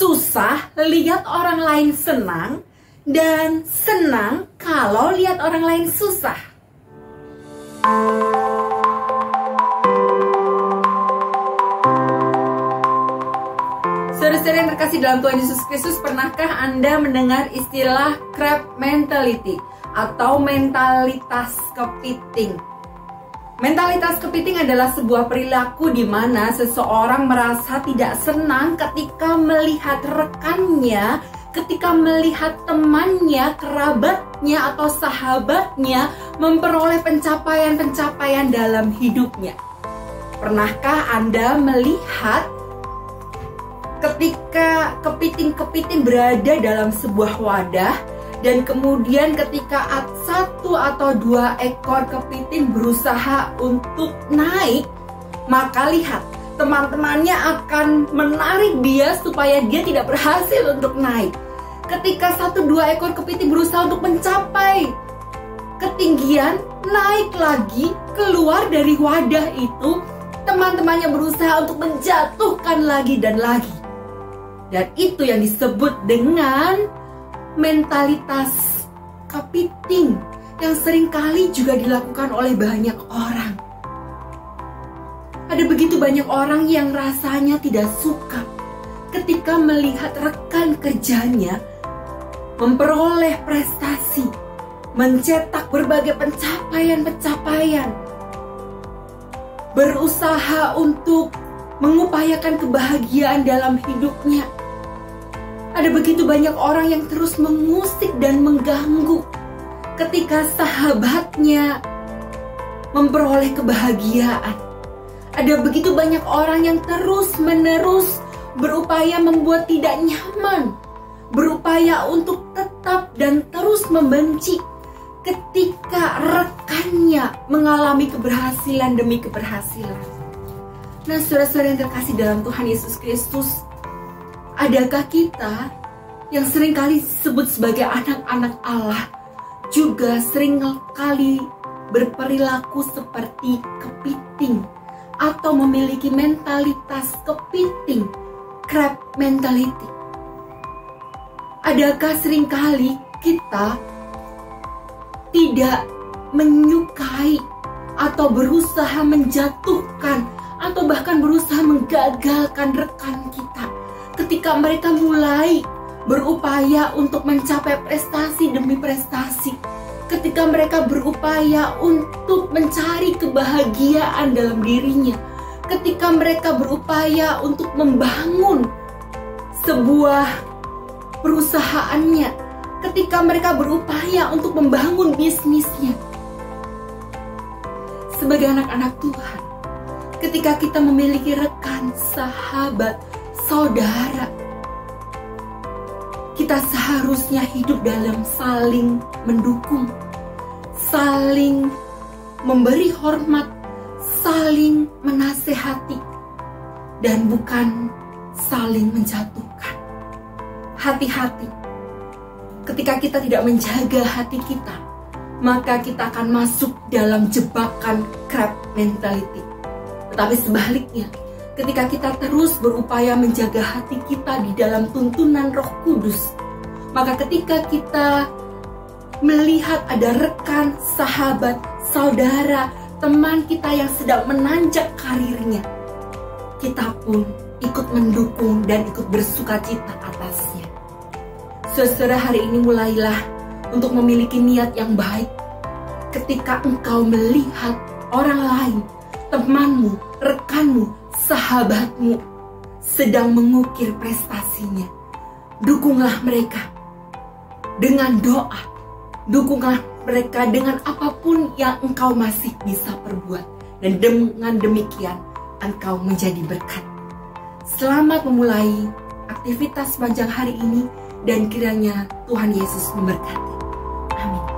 susah lihat orang lain senang dan senang kalau lihat orang lain susah. Saudara-saudara yang terkasih dalam Tuhan Yesus Kristus, pernahkah Anda mendengar istilah crab mentality atau mentalitas kepiting? Mentalitas kepiting adalah sebuah perilaku di mana seseorang merasa tidak senang ketika melihat rekannya, ketika melihat temannya, kerabatnya, atau sahabatnya memperoleh pencapaian-pencapaian dalam hidupnya. Pernahkah Anda melihat ketika kepiting-kepiting berada dalam sebuah wadah, dan kemudian ketika satu atau dua ekor kepiting berusaha untuk naik, maka lihat, teman-temannya akan menarik dia supaya dia tidak berhasil untuk naik. Ketika satu dua ekor kepiting berusaha untuk mencapai ketinggian, naik lagi, keluar dari wadah itu, teman-temannya berusaha untuk menjatuhkan lagi dan lagi. Dan itu yang disebut dengan mentalitas kepiting yang seringkali juga dilakukan oleh banyak orang. Ada begitu banyak orang yang rasanya tidak suka ketika melihat rekan kerjanya memperoleh prestasi, mencetak berbagai pencapaian-pencapaian, berusaha untuk mengupayakan kebahagiaan dalam hidupnya. Ada begitu banyak orang yang terus mengusik dan mengganggu ketika sahabatnya memperoleh kebahagiaan. Ada begitu banyak orang yang terus-menerus berupaya membuat tidak nyaman, berupaya untuk tetap dan terus membenci ketika rekannya mengalami keberhasilan demi keberhasilan. Nah, saudara-saudara yang terkasih dalam Tuhan Yesus Kristus, adakah kita yang seringkali disebut sebagai anak-anak Allah juga seringkali berperilaku seperti kepiting atau memiliki mentalitas kepiting, crab mentality? Adakah seringkali kita tidak menyukai atau berusaha menjatuhkan atau bahkan berusaha menggagalkan rekan kita ketika mereka mulai berupaya untuk mencapai prestasi demi prestasi, ketika mereka berupaya untuk mencari kebahagiaan dalam dirinya, ketika mereka berupaya untuk membangun sebuah perusahaannya, ketika mereka berupaya untuk membangun bisnisnya. Sebagai anak-anak Tuhan, ketika kita memiliki rekan, sahabat, saudara, kita seharusnya hidup dalam saling mendukung, saling memberi hormat, saling menasehati, dan bukan saling menjatuhkan. Hati-hati, ketika kita tidak menjaga hati kita, maka kita akan masuk dalam jebakan crab mentality. Tetapi sebaliknya, ketika kita terus berupaya menjaga hati kita di dalam tuntunan Roh Kudus, maka ketika kita melihat ada rekan, sahabat, saudara, teman kita yang sedang menanjak karirnya, kita pun ikut mendukung dan ikut bersukacita atasnya. Saudara, hari ini mulailah untuk memiliki niat yang baik. Ketika engkau melihat orang lain, temanmu, rekanmu, sahabatmu sedang mengukir prestasinya, dukunglah mereka dengan doa, dukunglah mereka dengan apapun yang engkau masih bisa perbuat, dan dengan demikian engkau menjadi berkat. Selamat memulai aktivitas sepanjang hari ini, dan kiranya Tuhan Yesus memberkati. Amin.